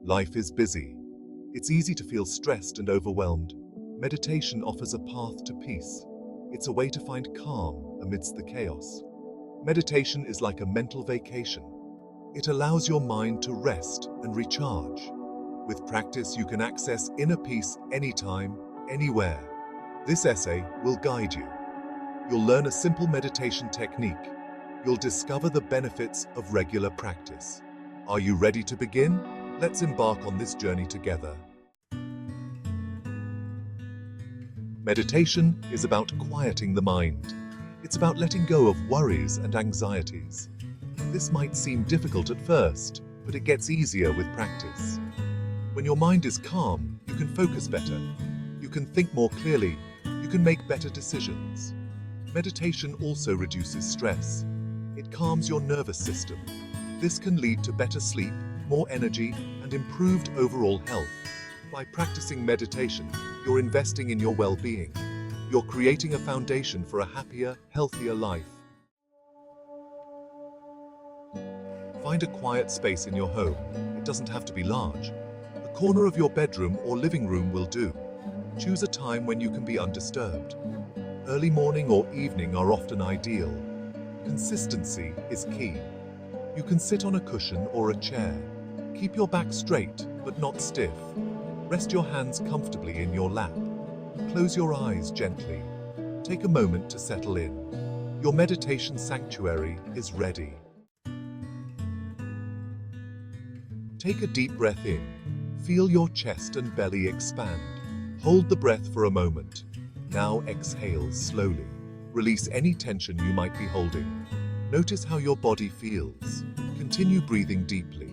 Life is busy. It's easy to feel stressed and overwhelmed. Meditation offers a path to peace. It's a way to find calm amidst the chaos. Meditation is like a mental vacation. It allows your mind to rest and recharge. With practice, you can access inner peace anytime, anywhere. This essay will guide you. You'll learn a simple meditation technique. You'll discover the benefits of regular practice. Are you ready to begin? Let's embark on this journey together. Meditation is about quieting the mind. It's about letting go of worries and anxieties. This might seem difficult at first, but it gets easier with practice. When your mind is calm, you can focus better. You can think more clearly. You can make better decisions. Meditation also reduces stress. It calms your nervous system. This can lead to better sleep, more energy, and improved overall health. By practicing meditation, you're investing in your well-being. You're creating a foundation for a happier, healthier life. Find a quiet space in your home. It doesn't have to be large. A corner of your bedroom or living room will do. Choose a time when you can be undisturbed. Early morning or evening are often ideal. Consistency is key. You can sit on a cushion or a chair. Keep your back straight, but not stiff. Rest your hands comfortably in your lap. Close your eyes gently. Take a moment to settle in. Your meditation sanctuary is ready. Take a deep breath in. Feel your chest and belly expand. Hold the breath for a moment. Now exhale slowly. Release any tension you might be holding. Notice how your body feels. Continue breathing deeply.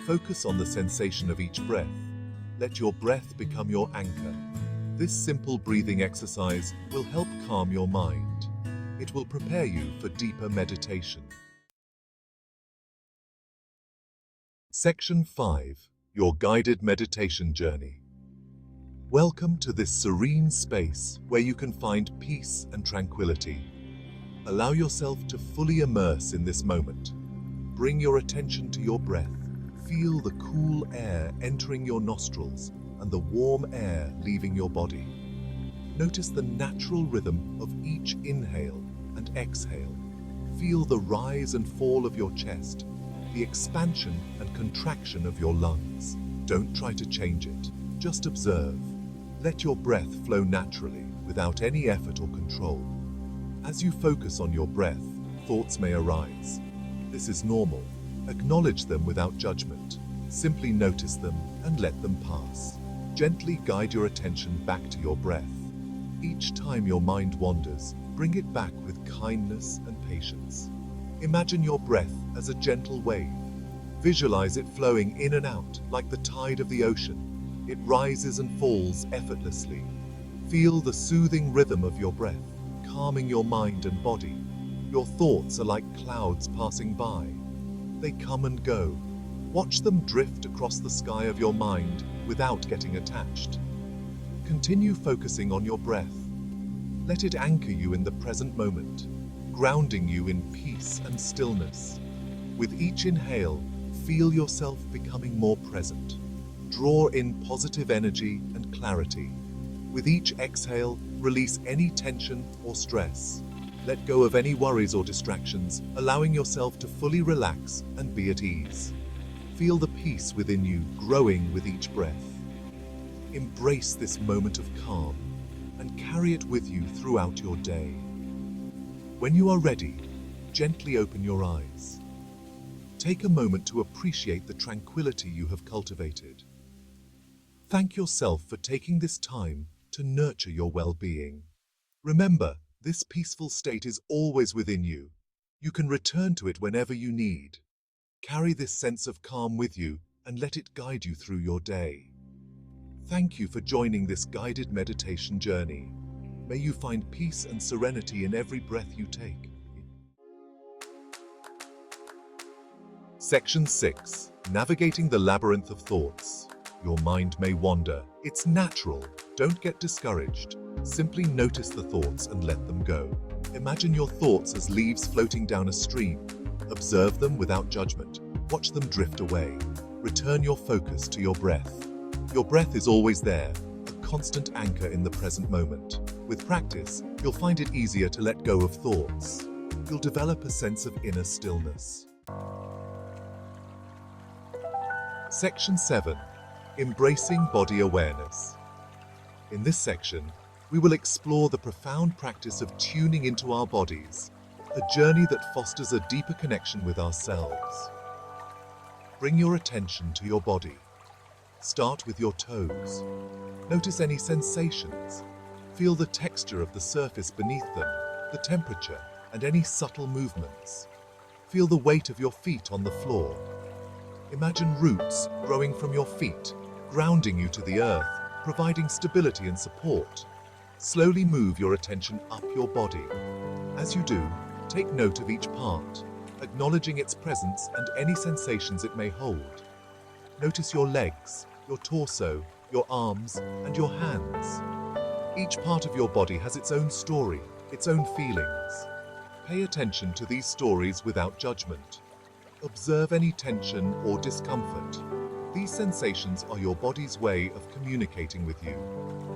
Focus on the sensation of each breath. Let your breath become your anchor. This simple breathing exercise will help calm your mind. It will prepare you for deeper meditation. Section 5. Your guided meditation journey. Welcome to this serene space where you can find peace and tranquility. Allow yourself to fully immerse in this moment. Bring your attention to your breath. Feel the cool air entering your nostrils and the warm air leaving your body. Notice the natural rhythm of each inhale and exhale. Feel the rise and fall of your chest, the expansion and contraction of your lungs. Don't try to change it. Just observe. Let your breath flow naturally, without any effort or control. As you focus on your breath, thoughts may arise. This is normal. Acknowledge them without judgment. Simply notice them and let them pass. Gently guide your attention back to your breath. Each time your mind wanders, bring it back with kindness and patience. Imagine your breath as a gentle wave. Visualize it flowing in and out like the tide of the ocean. It rises and falls effortlessly. Feel the soothing rhythm of your breath, calming your mind and body. Your thoughts are like clouds passing by. They come and go. Watch them drift across the sky of your mind without getting attached. Continue focusing on your breath. Let it anchor you in the present moment, grounding you in peace and stillness. With each inhale, feel yourself becoming more present. Draw in positive energy and clarity. With each exhale, release any tension or stress. Let go of any worries or distractions, allowing yourself to fully relax and be at ease. Feel the peace within you growing with each breath. Embrace this moment of calm and carry it with you throughout your day. When you are ready, gently open your eyes. Take a moment to appreciate the tranquility you have cultivated. Thank yourself for taking this time to nurture your well-being. Remember, this peaceful state is always within you. You can return to it whenever you need. Carry this sense of calm with you and let it guide you through your day. Thank you for joining this guided meditation journey. May you find peace and serenity in every breath you take. Section 6. Navigating the labyrinth of thoughts. Your mind may wander. It's natural. Don't get discouraged. Simply notice the thoughts and let them go. Imagine your thoughts as leaves floating down a stream. Observe them without judgment. Watch them drift away. return your focus to your breath. Your breath is always there, a constant anchor in the present moment. With practice, you'll find it easier to let go of thoughts. You'll develop a sense of inner stillness. Section 7. Embracing body awareness. In this section, we will explore the profound practice of tuning into our bodies, a journey that fosters a deeper connection with ourselves. Bring your attention to your body. Start with your toes. Notice any sensations. Feel the texture of the surface beneath them, the temperature, and any subtle movements. Feel the weight of your feet on the floor. Imagine roots growing from your feet, grounding you to the earth, providing stability and support. Slowly move your attention up your body. As you do, take note of each part, acknowledging its presence and any sensations it may hold. Notice your legs, your torso, your arms, and your hands. Each part of your body has its own story, its own feelings. Pay attention to these stories without judgment. Observe any tension or discomfort. These sensations are your body's way of communicating with you.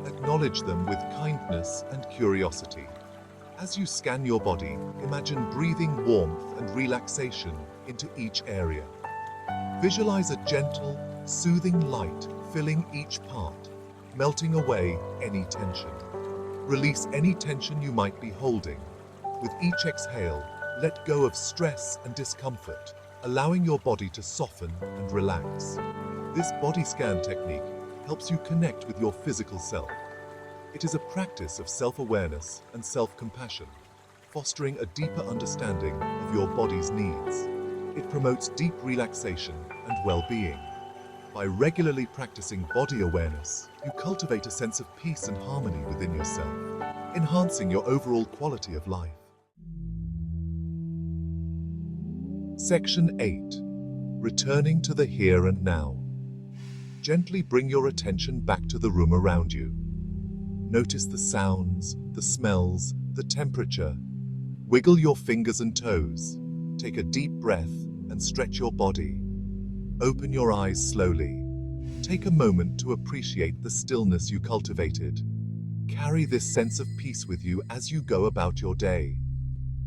Acknowledge them with kindness and curiosity. As you scan your body, imagine breathing warmth and relaxation into each area. Visualize a gentle, soothing light filling each part, melting away any tension. Release any tension you might be holding. With each exhale, let go of stress and discomfort, allowing your body to soften and relax. This body scan technique helps you connect with your physical self. It is a practice of self-awareness and self-compassion, fostering a deeper understanding of your body's needs. It promotes deep relaxation and well-being. By regularly practicing body awareness, you cultivate a sense of peace and harmony within yourself, enhancing your overall quality of life. Section 8. Returning to the here and now. Gently bring your attention back to the room around you. Notice the sounds, the smells, the temperature. Wiggle your fingers and toes. Take a deep breath and stretch your body. Open your eyes slowly. Take a moment to appreciate the stillness you cultivated. Carry this sense of peace with you as you go about your day.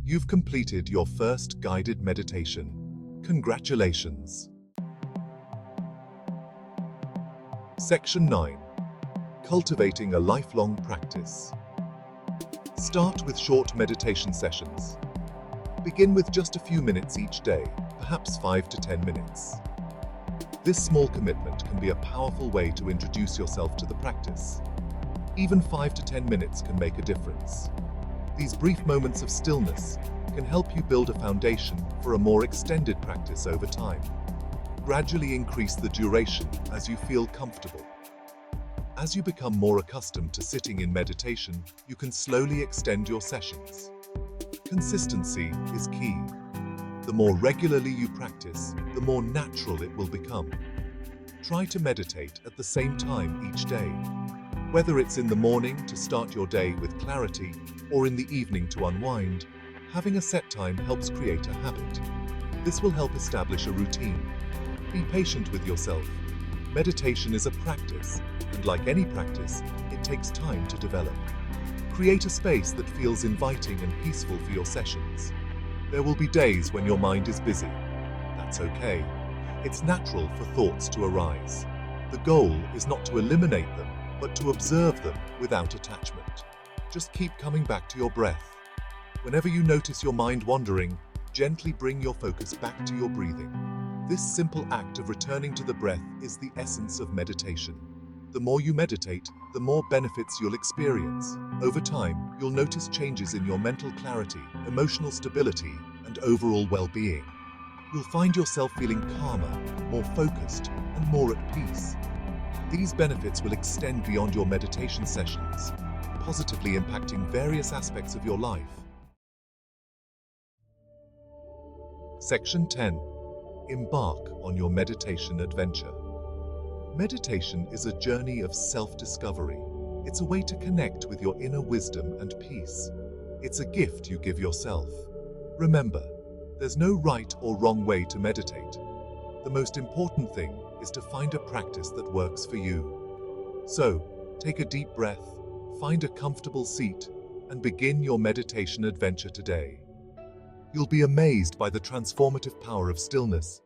You've completed your first guided meditation. Congratulations. Section 9. Cultivating a lifelong practice. Start with short meditation sessions. Begin with just a few minutes each day, perhaps 5 to 10 minutes. This small commitment can be a powerful way to introduce yourself to the practice. Even 5 to 10 minutes can make a difference. These brief moments of stillness can help you build a foundation for a more extended practice over time. Gradually increase the duration as you feel comfortable. As you become more accustomed to sitting in meditation, you can slowly extend your sessions. Consistency is key. The more regularly you practice, the more natural it will become. Try to meditate at the same time each day. Whether it's in the morning to start your day with clarity or in the evening to unwind, having a set time helps create a habit. This will help establish a routine. Be patient with yourself. Meditation is a practice, and like any practice, it takes time to develop. Create a space that feels inviting and peaceful for your sessions. There will be days when your mind is busy. That's okay. It's natural for thoughts to arise. The goal is not to eliminate them, but to observe them without attachment. Just keep coming back to your breath. Whenever you notice your mind wandering, gently bring your focus back to your breathing. This simple act of returning to the breath is the essence of meditation. The more you meditate, the more benefits you'll experience. Over time, you'll notice changes in your mental clarity, emotional stability, and overall well-being. You'll find yourself feeling calmer, more focused, and more at peace. These benefits will extend beyond your meditation sessions, positively impacting various aspects of your life. Section 10. Embark on your meditation adventure. Meditation is a journey of self-discovery. It's a way to connect with your inner wisdom and peace. It's a gift you give yourself. Remember, there's no right or wrong way to meditate. The most important thing is to find a practice that works for you. So, take a deep breath, find a comfortable seat, and begin your meditation adventure today. You'll be amazed by the transformative power of stillness